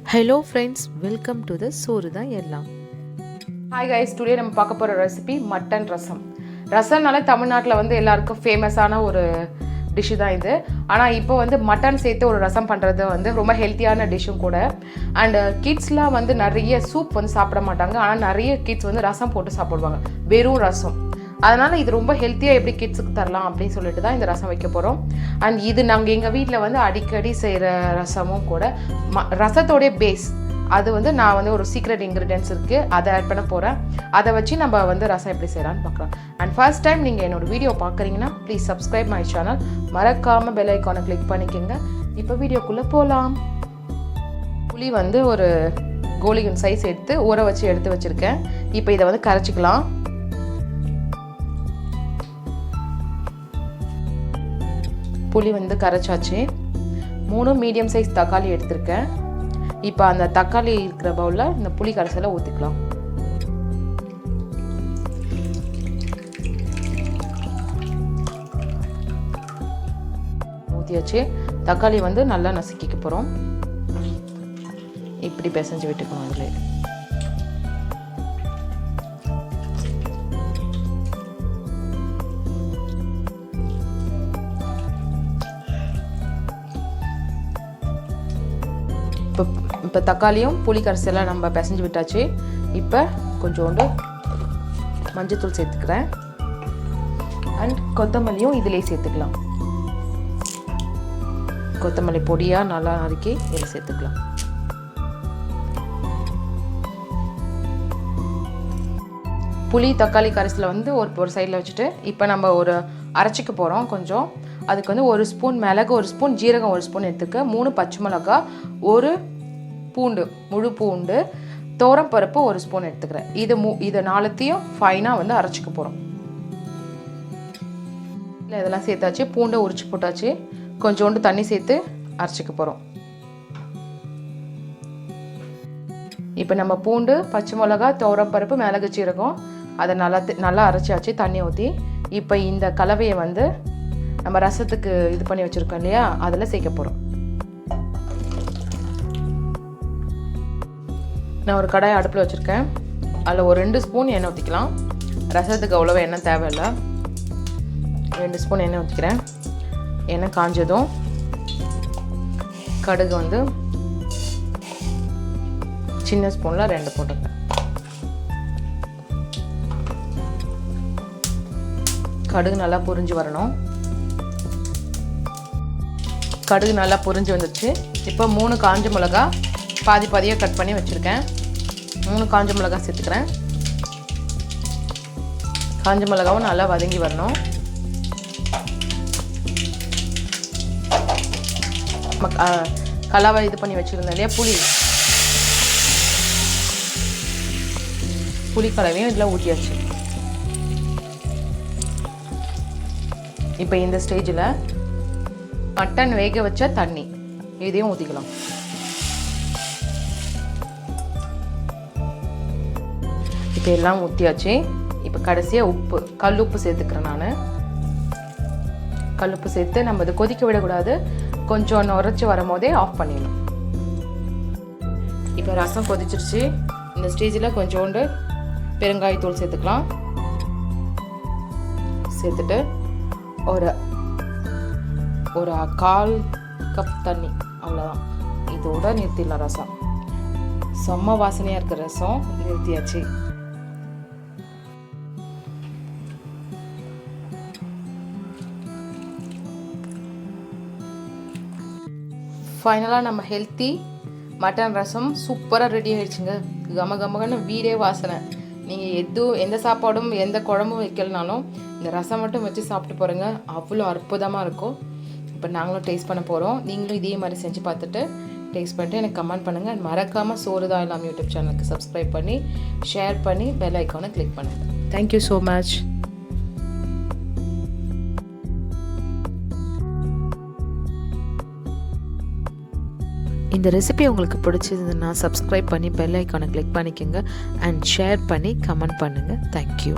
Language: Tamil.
Hello friends, welcome to the soruthanyallam. Hi guys, today நம்ம பார்க்க போற ரெசிபி மட்டன் ரசம். ரசம்னால தமிழ்நாட்டில் வந்து எல்லாருக்கும் ஃபேமஸான ஒரு டிஷ் தான் இது. ஆனால் இப்போ வந்து மட்டன் சேர்த்து ஒரு ரசம் பண்ணுறது வந்து ரொம்ப ஹெல்த்தியான டிஷ்ஷும் கூட. அண்ட் கிட்ஸ்லாம் வந்து நிறைய சூப் வந்து சாப்பிட மாட்டாங்க. ஆனால் நிறைய கிட்ஸ் வந்து ரசம் போட்டு சாப்பிடுவாங்க, வெறும் ரசம். அதனால் இது ரொம்ப ஹெல்த்தியாக எப்படி கிட்ஸுக்கு தரலாம் அப்படின்னு சொல்லிட்டு தான் இந்த ரசம் வைக்க போகிறோம். அண்ட் இது நாங்கள் எங்கள் வீட்டில் வந்து அடிக்கடி செய்கிற ரசமும் கூட. ரசத்தோடைய பேஸ் அது வந்து நான் வந்து ஒரு சீக்ரெட் இன்க்ரீடியன்ஸ் இருக்குது, அதை ஆட் பண்ண போகிறேன். அதை வச்சு நம்ம வந்து ரசம் எப்படி செய்யலான்னு பார்க்கலாம். அண்ட் ஃபர்ஸ்ட் டைம் நீங்கள் என்னோடய வீடியோ பார்க்குறீங்கன்னா ப்ளீஸ் சப்ஸ்கிரைப் மை சேனல், மறக்காமல் பெல் ஐக்கானை கிளிக் பண்ணிக்கோங்க. இப்போ வீடியோக்குள்ளே போகலாம். புளி வந்து ஒரு கோலிகன் சைஸ் ஊற வச்சு எடுத்து வச்சுருக்கேன். இப்போ இதை வந்து கரைச்சிக்கலாம். புளி வந்து கரைச்சாச்சு. 3 மீடியம் சைஸ் தக்காளி எடுத்திருக்கேன். இப்போ அந்த தக்காளி இருக்கிற பவுலில் இந்த புளி கரைசலை ஊற்றிக்கலாம். ஊற்றியாச்சு. தக்காளி வந்து நல்லா நசுக்கிக்க போகிறோம். இப்படி பிசைஞ்சு விட்டுக்கணும். அதில் இப்போ தக்காளியும் புளி கரைசலாம் நம்ம பிசைஞ்சு விட்டாச்சு. இப்போ கொஞ்சோண்டு மஞ்சத்தூள் சேர்த்துக்கிறேன். அண்ட் கொத்தமல்லியும் இதிலே சேர்த்துக்கலாம். கொத்தமல்லி பொடியாக நல்லா நறுக்கி இதில் சேர்த்துக்கலாம். புளி தக்காளி கரைசலை வந்து ஒரு சைடில் வச்சுட்டு இப்போ நம்ம ஒரு அரைச்சிக்க போகிறோம். கொஞ்சம் அதுக்கு வந்து 1 ஸ்பூன் மிளகு, 1 ஸ்பூன் ஜீரகம், 1 ஸ்பூன் எடுத்துக்க, 3 பச்சை மிளகா, 1 பூண்டு, முழு பூண்டு, பருப்பு 1 ஸ்பூன் எடுத்துக்கிறேன். இதை நாலுத்தையும் ஃபைனாக வந்து அரைச்சிக்க போகிறோம். இல்லை இதெல்லாம் சேர்த்தாச்சு. பூண்டை உரிச்சு போட்டாச்சு. கொஞ்சோண்டு தண்ணி சேர்த்து அரைச்சிக்க போகிறோம். இப்போ நம்ம பூண்டு, பச்சை மிளகா, பருப்பு, மிளகு, சீரகம் அதை நல்லா அரைச்சாச்சு தண்ணி ஊற்றி. இப்போ இந்த கலவையை வந்து நம்ம ரசத்துக்கு இது பண்ணி வச்சுருக்கோம் இல்லையா, அதில் சேர்க்க போகிறோம். நான் ஒரு கடாயை அடுப்பில் வச்சுருக்கேன். அதில் ஒரு 2 ஸ்பூன் எண்ணெய் ஊற்றிக்கலாம். ரசத்துக்கு அவ்வளோவா எண்ணெய் தேவையில்லை. 2 ஸ்பூன் எண்ணெய் ஊற்றிக்கிறேன். எண்ணெய் காஞ்சதும் கடுகு வந்து சின்ன ஸ்பூனில் 2 போட்டுக்கிறேன். கடுகு நல்லா பொரிஞ்சு வரணும். கடுகு நல்லா பொரிஞ்சு வந்துடுச்சு. இப்போ 3 காஞ்ச மிளகா பாதியாக கட் பண்ணி வச்சுருக்கேன். 3 காஞ்ச மிளகா சேர்த்துக்கிறேன். காஞ்ச மிளகாவும் நல்லா வதங்கி வரணும். கலவை இது பண்ணி வச்சுருந்தேன் இல்லையா, புளி கலவையும் இதில் ஊற்றியாச்சு. இப்போ இந்த ஸ்டேஜில் மட்டன் வேக வச்ச தண்ணி இதையும் ஊற்றிக்கலாம். இப்போ எல்லாம் ஊற்றியாச்சு. இப்போ கடைசியாக உப்பு, கல் உப்பு சேர்த்துக்கிறேன். நான் கல் உப்பு சேர்த்து நம்ம இதை கொதிக்க விடக்கூடாது. கொஞ்சம் நுரைச்சி வரும் போதே ஆஃப் பண்ணிடணும். இப்போ ரசம் கொதிச்சிருச்சு. இந்த ஸ்டேஜில் கொஞ்சோண்டு பெருங்காயத்தூள் சேர்த்துக்கலாம். சேர்த்துட்டு ஒரு 1/4 கப் தண்ணி, அவ்வளோதான். இதோட நிறுத்திடலாம். ரசம் செம்ம வாசனையாக இருக்கிற ரசம் நிறுத்தியாச்சு. ஃபைனலாக நம்ம ஹெல்த்தி மட்டன் ரசம் சூப்பராக ரெடி ஆகிடுச்சுங்க. கமகமகன்னு வீடே வாசனை. நீங்கள் எந்த சாப்பாடும் எந்த குழம்பும் வைக்கலனாலும் இந்த ரசம் மட்டும் வச்சு சாப்பிட்டு போகிறேங்க, அவ்வளோ அற்புதமாக இருக்கும். இப்போ நாங்களும் டேஸ்ட் பண்ண போகிறோம். நீங்களும் இதே மாதிரி செஞ்சு பார்த்துட்டு டேஸ்ட் பண்ணிட்டு எனக்கு கமெண்ட் பண்ணுங்கள். மறக்காமல் soruthanyallam யூடியூப் சேனலுக்கு சப்ஸ்கிரைப் பண்ணி ஷேர் பண்ணி பெல் ஐக்கானை கிளிக் பண்ணுங்கள். Thank you so much. இந்த ரெசிபி உங்களுக்கு பிடிச்சதுன்னா சப்ஸ்கிரைப் பண்ணி பெல் ஐக்கானை கிளிக் பண்ணிக்கோங்க. அண்ட் ஷேர் பண்ணி கமெண்ட் பண்ணுங்கள். தேங்க்யூ.